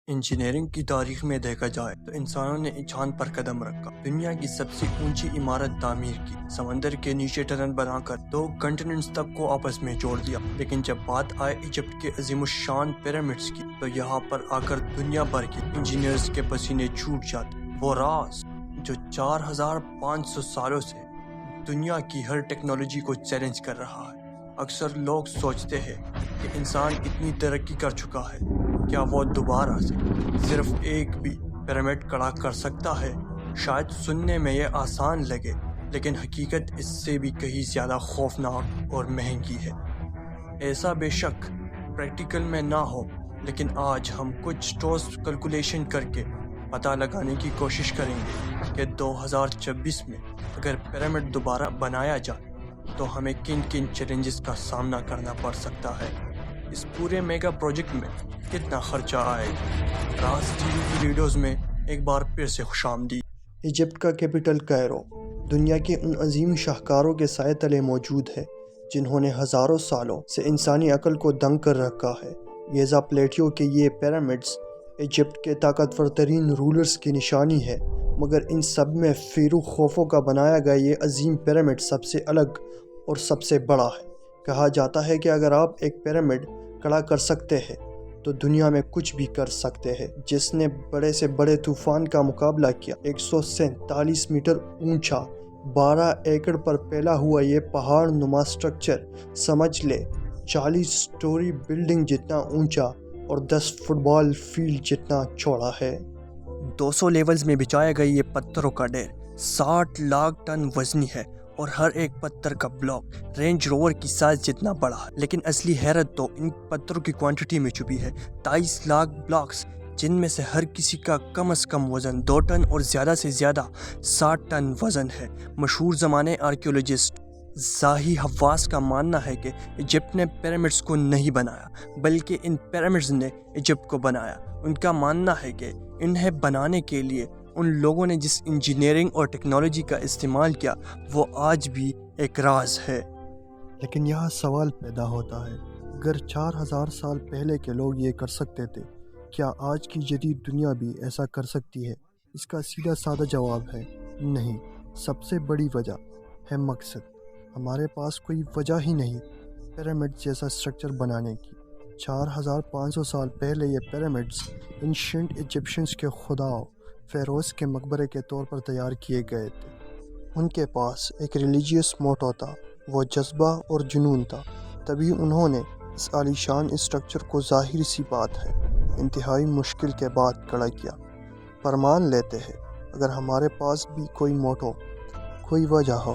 Engineering کی تاریخ میں دیکھا جائے تو انسانوں نے چاند پر قدم رکھا، دنیا کی سب سے اونچی عمارت تعمیر کی، سمندر کے نیچے ٹنل بنا کر 2 کنٹیننٹس تک کو آپس میں جوڑ دیا۔ لیکن جب بات آئے ایجپٹ کے عظیم الشان پیرامڈز کی تو یہاں پر آ کر دنیا بھر کے انجینئرز کے پسینے چھوٹ جاتے۔ وہ راز جو 4500 سالوں سے دنیا کی ہر ٹیکنالوجی کو چیلنج کر رہا ہے۔ اکثر لوگ سوچتے ہیں کہ انسان اتنی ترقی کر چکا ہے، کیا وہ دوبارہ سے صرف ایک بھی پیرامڈ کھڑا کر سکتا ہے؟ شاید سننے میں یہ آسان لگے، لیکن حقیقت اس سے بھی کہیں زیادہ خوفناک اور مہنگی ہے۔ ایسا بے شک پریکٹیکل میں نہ ہو، لیکن آج ہم کچھ ٹھوس کیلکولیشن کر کے پتہ لگانے کی کوشش کریں گے کہ 2026 میں اگر پیرامڈ دوبارہ بنایا جائے تو ہمیں کن کن چیلنجز کا سامنا کرنا پڑ سکتا ہے۔ اس پورے میگا پروجیکٹ میں کتنا خرچہ آئے گا؟ راز ٹی وی کی ویڈیوز میں ایک بار پھر سے خوش آمدید۔ ایجپٹ کا کیپٹل کائرو دنیا کے ان عظیم شاہکاروں کے سائے تلے موجود ہے جنہوں نے ہزاروں سالوں سے انسانی عقل کو دنگ کر رکھا ہے۔ گیزا پلیٹیو کے یہ پیرامڈز ایجپٹ کے طاقتور ترین رولرز کی نشانی ہے، مگر ان سب میں فیرو خوفو کا بنایا گیا یہ عظیم پیرامڈ سب سے الگ اور سب سے بڑا ہے۔ کہا جاتا ہے کہ اگر آپ ایک پیرامڈ کھڑا کر سکتے ہیں تو دنیا میں کچھ بھی کر سکتے ہیں۔ جس نے بڑے سے بڑے طوفان کا مقابلہ کیا، 147 میٹر اونچا، 12 ایکڑ پر پھیلا ہوا یہ پہاڑ نما سٹرکچر سمجھ لے 40 سٹوری بلڈنگ جتنا اونچا اور 10 فٹ بال فیلڈ جتنا چوڑا ہے۔ 200 لیولز میں بچھایا گیا یہ پتھروں کا ڈھیر 60 لاکھ ٹن وزنی ہے، اور ہر ایک پتھر کا بلاک رینج روور کی سائز جتنا بڑا ہے۔ لیکن اصلی حیرت تو ان پتھروں کی کوانٹٹی میں چھپی ہے۔ 23 لاکھ بلاکس، جن میں سے ہر کسی کا کم از کم وزن 2 ٹن اور زیادہ سے زیادہ 60 ٹن وزن ہے۔ مشہور زمانے آرکیولوجسٹ زاہی حواس کا ماننا ہے کہ ایجپٹ نے پیرامڈز کو نہیں بنایا، بلکہ ان پیرامڈز نے ایجپٹ کو بنایا۔ ان کا ماننا ہے کہ انہیں بنانے کے لیے ان لوگوں نے جس انجینئرنگ اور ٹیکنالوجی کا استعمال کیا وہ آج بھی ایک راز ہے۔ لیکن یہاں سوال پیدا ہوتا ہے، اگر 4000 سال پہلے کے لوگ یہ کر سکتے تھے، کیا آج کی جدید دنیا بھی ایسا کر سکتی ہے؟ اس کا سیدھا سادہ جواب ہے نہیں۔ سب سے بڑی وجہ ہے مقصد۔ ہمارے پاس کوئی وجہ ہی نہیں پیرامڈ جیسا سٹرکچر بنانے کی۔ 4500 سال پہلے یہ پیرامڈز اینشینٹ ایجپشنز کے خداؤں فیروز کے مقبرے کے طور پر تیار کیے گئے تھے۔ ان کے پاس ایک ریلیجیس موٹو تھا، وہ جذبہ اور جنون تھا، تبھی انہوں نے اس عالیشان اسٹرکچر کو ظاہر سی بات ہے انتہائی مشکل کے بعد کھڑا کیا۔ پر مان لیتے ہیں اگر ہمارے پاس بھی کوئی موٹو، کوئی وجہ ہو،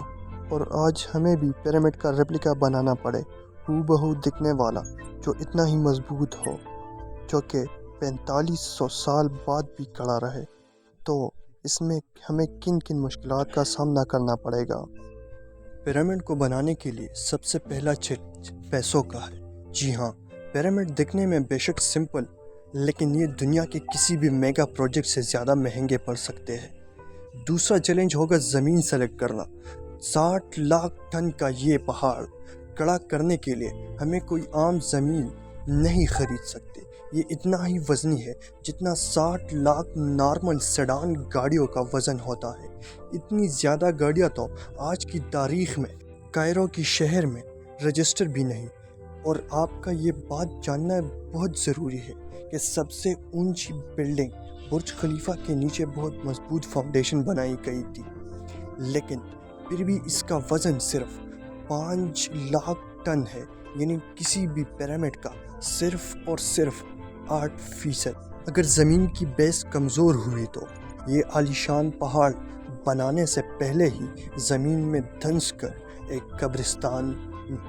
اور آج ہمیں بھی پیرامڈ کا ریپلیکا بنانا پڑے، ہو بہو دکھنے والا، جو اتنا ہی مضبوط ہو، جو کہ 4500 سال بعد بھی کھڑا رہے، تو اس میں ہمیں کن کن مشکلات کا سامنا کرنا پڑے گا؟ پیرامڈ کو بنانے کے لیے سب سے پہلا چیلنج پیسوں کا ہے۔ جی ہاں، پیرامڈ دکھنے میں بے شک سمپل، لیکن یہ دنیا کے کسی بھی میگا پروجیکٹ سے زیادہ مہنگے پڑ سکتے ہیں۔ دوسرا چیلنج ہوگا زمین سلیکٹ کرنا۔ 60 لاکھ ٹن کا یہ پہاڑ کھڑا کرنے کے لیے ہمیں کوئی عام زمین نہیں خرید سکتے۔ یہ اتنا ہی وزنی ہے جتنا 60 لاکھ نارمل سیڈان گاڑیوں کا وزن ہوتا ہے۔ اتنی زیادہ گاڑیاں تو آج کی تاریخ میں کائرو کی شہر میں رجسٹر بھی نہیں۔ اور آپ کا یہ بات جاننا بہت ضروری ہے کہ سب سے اونچی بلڈنگ برج خلیفہ کے نیچے بہت مضبوط فاؤنڈیشن بنائی گئی تھی، لیکن پھر بھی اس کا وزن صرف 5 لاکھ ٹن ہے، یعنی کسی بھی پیرامڈ کا صرف اور صرف 8%۔ اگر زمین کی بیس کمزور ہوئی تو یہ عالیشان پہاڑ بنانے سے پہلے ہی زمین میں دھنس کر ایک قبرستان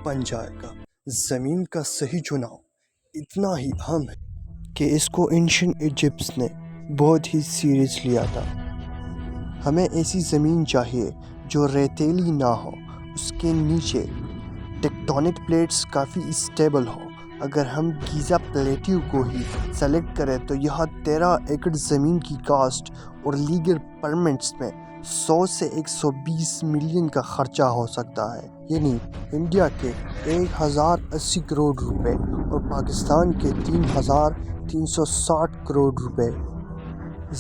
بن جائے گا۔ زمین کا صحیح چناؤ اتنا ہی اہم ہے کہ اس کو اینشینٹ ایجپٹ نے بہت ہی سیریس لیا تھا۔ ہمیں ایسی زمین چاہیے جو ریتیلی نہ ہو، اس کے نیچے ٹیکٹونک پلیٹس کافی اسٹیبل ہو۔ اگر ہم گیزا پلیٹیو کو ہی سلیکٹ کریں تو یہاں 13 ایکڑ زمین کی کاسٹ اور لیگل پرمٹس میں 100 سے 120 ملین کا خرچہ ہو سکتا ہے۔ یعنی انڈیا کے 1080 کروڑ روپے اور پاکستان کے 3360 کروڑ روپے۔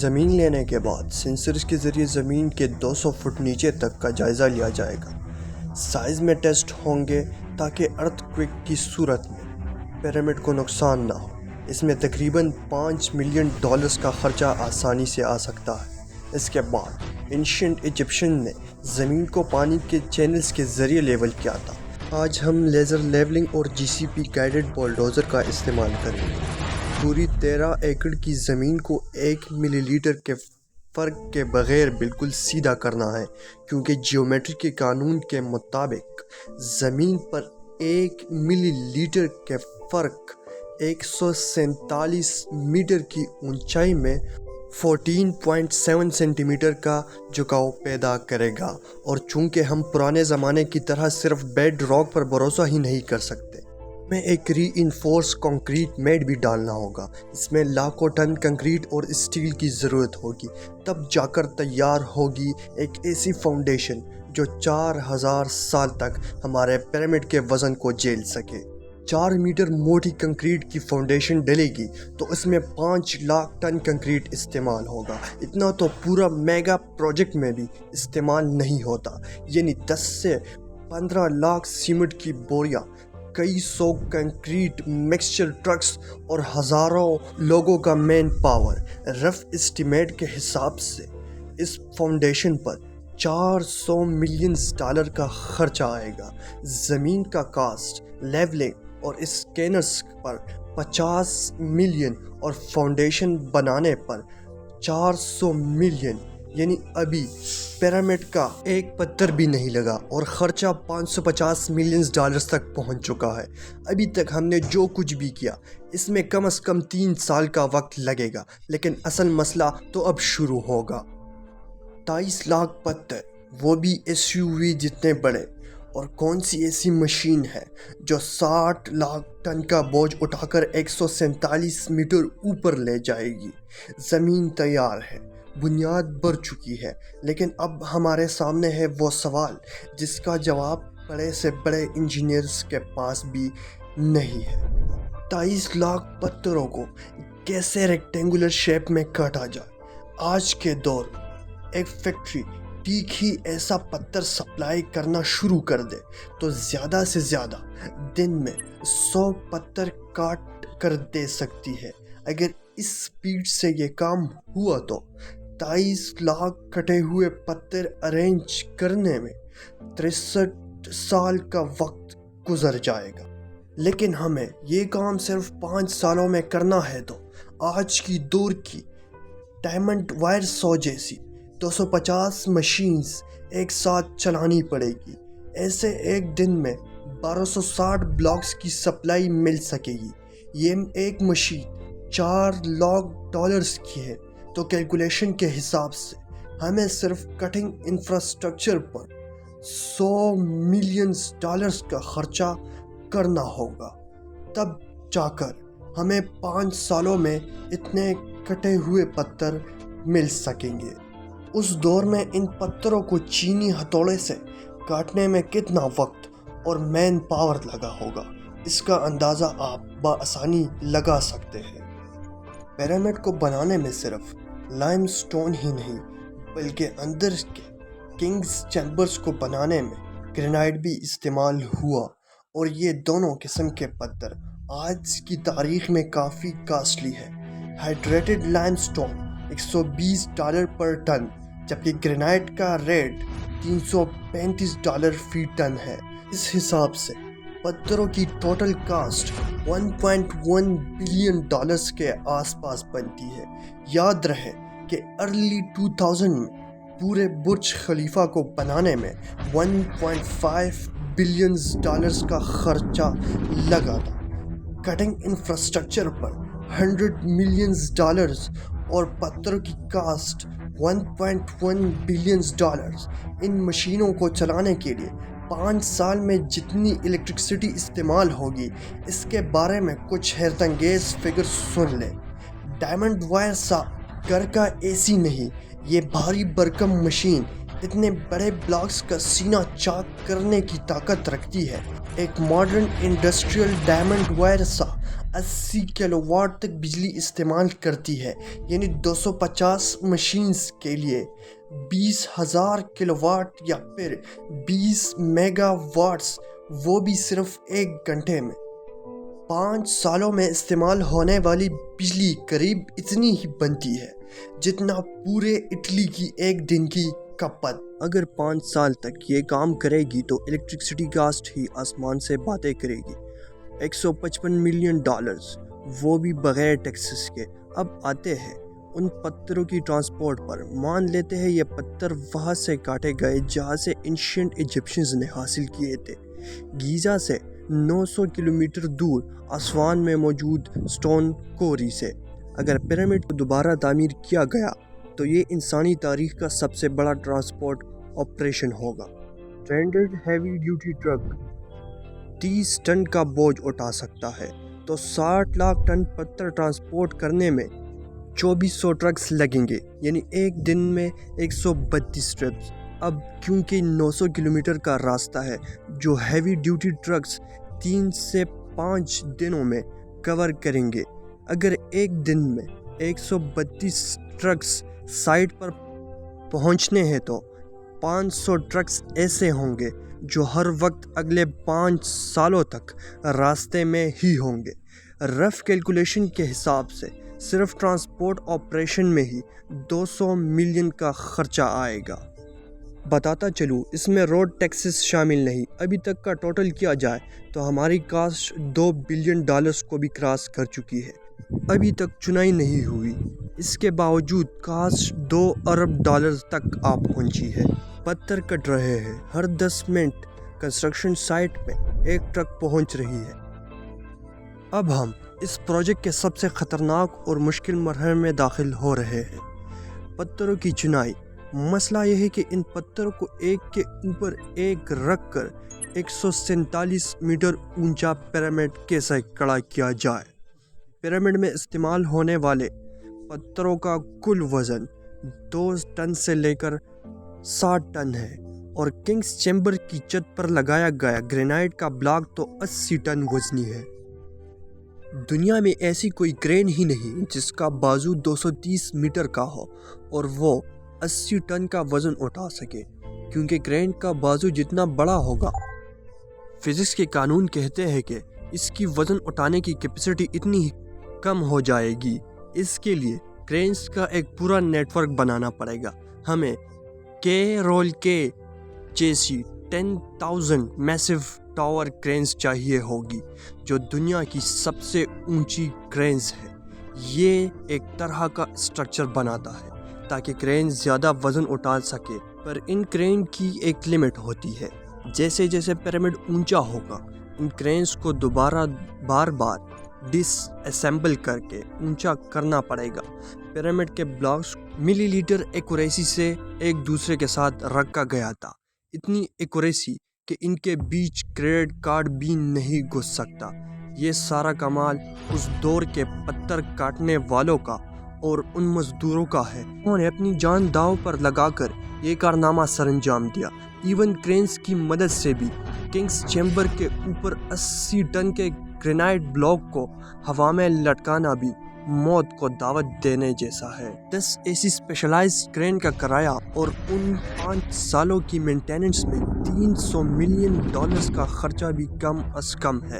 زمین لینے کے بعد سینسرز کے ذریعے زمین کے 200 فٹ نیچے تک کا جائزہ لیا جائے گا۔ سائز میں ٹیسٹ ہوں گے تاکہ ارتھ کوئک کی صورت میں پیرامڈ کو نقصان نہ ہو۔ اس میں تقریباً $5 ملین کا خرچہ آسانی سے آ سکتا ہے۔ اس کے بعد اینشینٹ ایجپشن نے زمین کو پانی کے چینلز کے ذریعے لیول کیا تھا۔ آج ہم لیزر لیولنگ اور GCP گائیڈڈ بولڈوزر کا استعمال کریں گے۔ پوری 13 ایکڑ کی زمین کو 1 ملی لیٹر کے فرق کے بغیر بالکل سیدھا کرنا ہے، کیونکہ جیومیٹری کے قانون کے مطابق زمین پر 1 ملی لیٹر کے فرق 147 میٹر کی اونچائی میں 14.7 سینٹی میٹر کا جھکاؤ پیدا کرے گا، اور چونکہ ہم پرانے زمانے کی طرح صرف بیڈ راک پر بھروسہ ہی نہیں کر سکتے، ہمیں ایک ری انفورس کنکریٹ میڈ بھی ڈالنا ہوگا۔ اس میں لاکھوں ٹن کنکریٹ اور اسٹیل کی ضرورت ہوگی، تب جا کر تیار ہوگی ایک ایسی فاؤنڈیشن جو 4000 سال تک ہمارے پیرامڈ کے وزن کو جھیل سکے۔ 4 میٹر موٹی کنکریٹ کی فاؤنڈیشن ڈلے گی تو اس میں 5 لاکھ ٹن کنکریٹ استعمال ہوگا۔ اتنا تو پورا میگا پروجیکٹ میں بھی استعمال نہیں ہوتا، یعنی 10 سے 15 لاکھ سیمنٹ کی بوریاں، کئی سو کنکریٹ مکسچر ٹرکس اور ہزاروں لوگوں کا مین پاور۔ رف اسٹیمیٹ کے حساب سے اس فاؤنڈیشن پر $400 ملین کا خرچہ آئے گا۔ زمین کا کاسٹ، لیولنگ اور اسکینرز پر 50 ملین اور فاؤنڈیشن بنانے پر 400 ملین، یعنی ابھی پیرامڈ کا ایک پتھر بھی نہیں لگا اور خرچہ $550 ملین تک پہنچ چکا ہے۔ ابھی تک ہم نے جو کچھ بھی کیا اس میں کم از کم 3 سال کا وقت لگے گا، لیکن اصل مسئلہ تو اب شروع ہوگا۔ 23 لاکھ پتھر، وہ بھی SUV جتنے بڑے، اور کون سی ایسی مشین ہے جو 60 لاکھ ٹن کا بوجھ اٹھا کر 147 میٹر اوپر لے جائے گی؟ زمین تیار ہے، بنیاد بڑھ چکی ہے، لیکن اب ہمارے سامنے ہے وہ سوال جس کا جواب بڑے سے بڑے انجینئرز کے پاس بھی نہیں ہے۔ 23 لاکھ پتھروں کو کیسے ریکٹینگولر شیپ میں کاٹا جائے؟ آج کے دور میں ایک فیکٹری ٹھیک ہی ایسا پتھر سپلائی کرنا شروع کر دے تو زیادہ سے زیادہ دن میں 100 پتھر کاٹ کر دے سکتی ہے۔ اگر اس سپیڈ سے یہ کام ہوا تو 23 لاکھ کٹے ہوئے پتھر ارینج کرنے میں 63 سال کا وقت گزر جائے گا۔ لیکن ہمیں یہ کام صرف 5 سالوں میں کرنا ہے تو آج کی دور کی ڈائمنڈ وائر سو جیسی 250 مشینز ایک ساتھ چلانی پڑے گی۔ ایسے ایک دن میں 1260 بلاکس کی سپلائی مل سکے گی۔ یہ ایک مشین $4 لاکھ کی ہے، تو کیلکولیشن کے حساب سے ہمیں صرف کٹنگ انفراسٹرکچر پر $100 ملین کا خرچہ کرنا ہوگا، تب جا کر ہمیں 5 سالوں میں اتنے کٹے ہوئے پتھر مل سکیں گے۔ اس دور میں ان پتھروں کو چینی ہتھوڑے سے کاٹنے میں کتنا وقت اور مین پاور لگا ہوگا، اس کا اندازہ آپ بآسانی لگا سکتے ہیں۔ پیرامڈ کو بنانے میں صرف لائم سٹون ہی نہیں، بلکہ اندر کے کنگز چیمبرز کو بنانے میں گرینائٹ بھی استعمال ہوا، اور یہ دونوں قسم کے پتھر آج کی تاریخ میں کافی کاسٹلی ہے۔ ہائیڈریٹڈ لائم سٹون $120 پر ٹن، جبکہ گرینائٹ کا ریٹ $335 فی ٹن ہے۔ اس حساب سے پتھروں کی ٹوٹل کاسٹ $1.1 بلین کے آس پاس بنتی ہے۔ یاد رہے کہ ارلی 2000 میں پورے برج خلیفہ کو بنانے میں $1.5 بلین کا خرچہ لگا تھا۔ کٹنگ انفراسٹرکچر پر $100 ملین اور پتھروں کی کاسٹ $1.1 بلین۔ ان مشینوں کو چلانے کے لیے 5 سال میں جتنی الیکٹرسٹی استعمال ہوگی، اس کے بارے میں کچھ حیرت انگیز فگر سن لیں۔ ڈائمنڈ وائر سا گھر کا AC نہیں، یہ بھاری بھرکم مشین اتنے بڑے بلاکس کا سینہ چاک کرنے کی طاقت رکھتی ہے۔ ایک ماڈرن انڈسٹریل ڈائمنڈ وائر سا 80 کلو واٹ تک بجلی استعمال کرتی ہے، یعنی 250 مشینز کے لیے 20,000 کلو واٹ یا پھر 20 میگا واٹس، وہ بھی صرف 1 گھنٹے میں۔ 5 سالوں میں استعمال ہونے والی بجلی قریب اتنی ہی بنتی ہے جتنا پورے اٹلی کی 1 دن کی کھپت۔ اگر 5 سال تک یہ کام کرے گی تو الیکٹرکسٹی کاسٹ ہی آسمان سے باتیں کرے گی۔ $155 ملین، وہ بھی بغیر ٹیکسز کے۔ اب آتے ہیں ان پتھروں کی ٹرانسپورٹ پر۔ مان لیتے ہیں یہ پتھر وہاں سے کاٹے گئے جہاں سے اینشینٹ ایجپشنز نے حاصل کیے تھے، گیزا سے 900 کلومیٹر دور اسوان میں موجود سٹون کوری سے۔ اگر پیرامڈ کو دوبارہ تعمیر کیا گیا تو یہ انسانی تاریخ کا سب سے بڑا ٹرانسپورٹ آپریشن ہوگا۔ Standard heavy duty truck 30 ton کا بوجھ اٹھا سکتا ہے، تو 60 لاکھ ٹن پتھر ٹرانسپورٹ کرنے میں 2400 ٹرکس لگیں گے، یعنی ایک دن میں 132 ٹرپس۔ اب کیونکہ 900 کلومیٹر کا راستہ ہے جو ہیوی ڈیوٹی ٹرکس 3 سے 5 دنوں میں کور کریں گے، اگر ایک دن میں 132 ٹرکس سائٹ پر پہنچنے ہیں تو 500 ٹرکس ایسے ہوں گے جو ہر وقت اگلے 5 سالوں تک راستے میں ہی ہوں گے۔ رف کیلکولیشن کے حساب سے صرف ٹرانسپورٹ آپریشن میں ہی 200 ملین کا خرچہ آئے گا۔ بتاتا چلوں اس میں روڈ ٹیکسز شامل نہیں۔ ابھی تک کا ٹوٹل کیا جائے تو ہماری کاسٹ $2 بلین کو بھی کراس کر چکی ہے، ابھی تک چنائی نہیں ہوئی۔ اس کے باوجود کاسٹ $2 ارب تک آ پہنچی ہے۔ پتھر کٹ رہے ہیں، ہر 10 منٹ کنسٹرکشن سائٹ پہ ایک ٹرک پہنچ رہی ہے۔ اب ہم اس پروجیکٹ کے سب سے خطرناک اور مشکل مرحلے میں داخل ہو رہے ہیں، پتھروں کی چنائی۔ مسئلہ یہ ہے کہ ان پتھروں کو ایک کے اوپر ایک رکھ کر 147 میٹر اونچا پیرامڈ کیسے کھڑا کیا جائے۔ پیرامڈ میں استعمال ہونے والے پتھروں کا کل وزن 2 ٹن سے لے کر 60 ٹن ہے، اور کنگز چیمبر کی چھت پر لگایا گیا گرینائٹ کا بلاک تو 80 ٹن وزنی ہے۔ دنیا میں ایسی کوئی کرین ہی نہیں جس کا بازو 230 میٹر کا ہو اور وہ 80 ٹن کا وزن اٹھا سکے، کیونکہ کرین کا بازو جتنا بڑا ہوگا، فزکس کے قانون کہتے ہیں کہ اس کی وزن اٹھانے کی کیپیسٹی اتنی کم ہو جائے گی۔ اس کے لیے کرینز کا ایک پورا نیٹ ورک بنانا پڑے گا۔ ہمیں رول کے جیسی 10,000 میسو ٹاور کرینز چاہیے ہوگی، جو دنیا کی سب سے اونچی کرینز ہے۔ یہ ایک طرح کا اسٹرکچر بناتا ہے تاکہ کرین زیادہ وزن اٹھا سکے، پر ان کرین کی ایک لمٹ ہوتی ہے۔ جیسے جیسے پیرامڈ اونچا ہوگا، ان کرینز کو دوبارہ بار بار ڈس اسمبل کر کے اونچا کرنا پڑے گا۔ پیرامڈ کے بلاکس ملی لیٹر ایکوریسی سے ایک دوسرے کے ساتھ رکھا گیا تھا، اتنی ایکوریسی کہ ان کے بیچ کریڈٹ کارڈ بھی نہیں گھس سکتا۔ یہ سارا کمال اس دور کے پتھر کاٹنے والوں کا اور ان مزدوروں کا ہے۔ انہوں نے اپنی جان داؤ پر لگا کر یہ کارنامہ سر انجام دیا۔ ایون کرینز کی مدد سے بھی کنگز چیمبر کے اوپر 80 ٹن کے گرینائٹ بلاک کو ہوا میں لٹکانا بھی موت کو دعوت دینے جیسا ہے۔ 10 ایسی اسپیشلائزڈ کرین کا کرایہ اور ان 5 سالوں کی مینٹیننس میں $300 ملین کا خرچہ بھی کم از کم ہے۔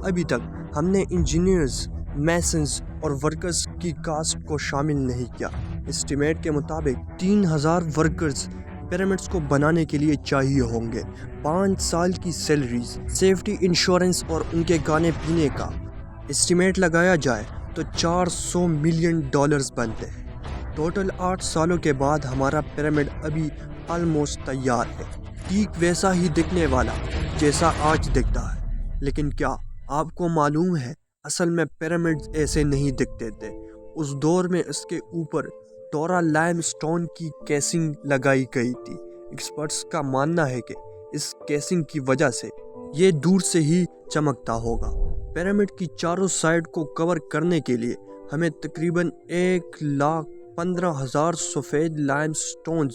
ابھی تک ہم نے انجینئرز، میسنز اور ورکرز کی کاسٹ کو شامل نہیں کیا۔ اسٹیمیٹ کے مطابق 3000 ورکرز پیرامڈس کو بنانے کے لیے چاہیے ہوں گے۔ 5 سال کی سیلریز، سیفٹی انشورنس اور ان کے کھانے پینے کا اسٹیمیٹ لگایا جائے تو $400 ملین بنتے ہیں۔ ٹوٹل 8 سالوں کے بعد ہمارا پیرامڈ ابھی آلموسٹ تیار ہے، ٹھیک ویسا ہی دکھنے والا جیسا آج دکھتا ہے۔ لیکن کیا آپ کو معلوم ہے اصل میں پیرامڈ ایسے نہیں دکھتے تھے؟ اس دور میں اس کے اوپر ٹورا لائم سٹون کی کیسنگ لگائی گئی تھی۔ ایکسپرٹس کا ماننا ہے کہ اس کیسنگ کی وجہ سے یہ دور سے ہی چمکتا ہوگا۔ پیرامڈ کی چاروں سائڈ کو کور کرنے کے لیے ہمیں تقریباً 1 لاکھ 15,000 سفید لائم سٹونز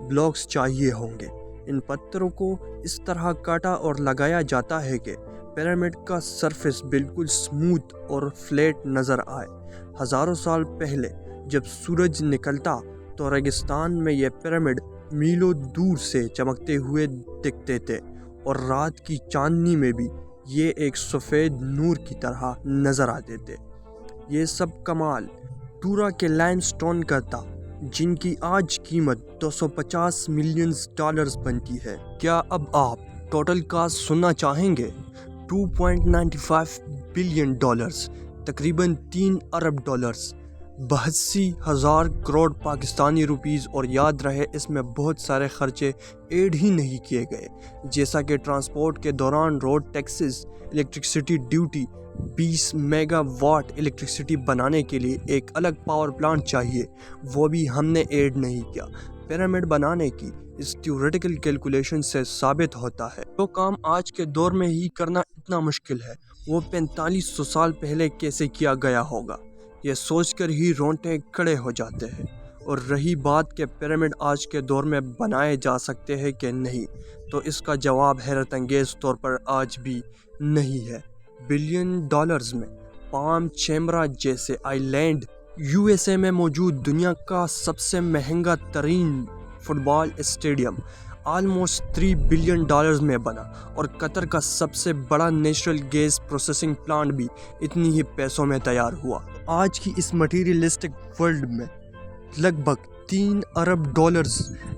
بلاکس چاہیے ہوں گے۔ ان پتھروں کو اس طرح کاٹا اور لگایا جاتا ہے کہ پیرامڈ کا سرفیس بالکل سموتھ اور فلیٹ نظر آئے۔ ہزاروں سال پہلے جب سورج نکلتا تو ریگستان میں یہ پیرامڈ میلوں دور سے چمکتے ہوئے دکھتے تھے، اور رات کی چاندنی میں بھی یہ ایک سفید نور کی طرح نظر آتے تھے۔ یہ سب کمال ٹورا کے لائم سٹون کا تھا، جن کی آج قیمت $250 ملین بنتی ہے۔ کیا اب آپ ٹوٹل کاسٹ سننا چاہیں گے؟ $2.95 بلین، تقریباً $3 ارب، 82,000 کروڑ پاکستانی روپیز، اور یاد رہے اس میں بہت سارے خرچے ایڈ ہی نہیں کیے گئے، جیسا کہ ٹرانسپورٹ کے دوران road taxes, electricity duty. 20 mega what electricity بنانے کے لیے ایک الگ پاور پلانٹ چاہیے، وہ بھی ہم نے ایڈ نہیں کیا۔ پیرامڈ بنانے کی اس تھیوریٹیکل کیلکولیشن سے ثابت ہوتا ہے جو کام آج کے دور میں ہی کرنا اتنا مشکل ہے، وہ 4500 سال پہلے کیسے کیا گیا ہوگا۔ یہ سوچ کر ہی رونگٹے کھڑے ہو جاتے ہیں۔ اور رہی بات کہ پیرامڈ آج کے دور میں بنائے جا سکتے ہیں کہ نہیں، تو اس کا جواب حیرت انگیز طور پر آج بھی نہیں ہے۔ بلین ڈالرز میں پام چیمرا جیسے آئی لینڈ USA میں موجود دنیا کا سب سے مہنگا ترین فٹ بال اسٹیڈیم آلموسٹ $3 بلین میں بنا، اور قطر کا سب سے بڑا نیچرل گیس پروسیسنگ پلانٹ بھی اتنی ہی پیسوں میں تیار ہوا۔ آج کی اس مٹیریلسٹک ورلڈ میں لگ بھگ $3 ارب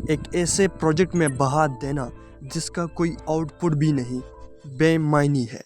ایک ایسے پروجیکٹ میں بہا دینا جس کا کوئی آؤٹ پٹ بھی نہیں، بے معنی ہے۔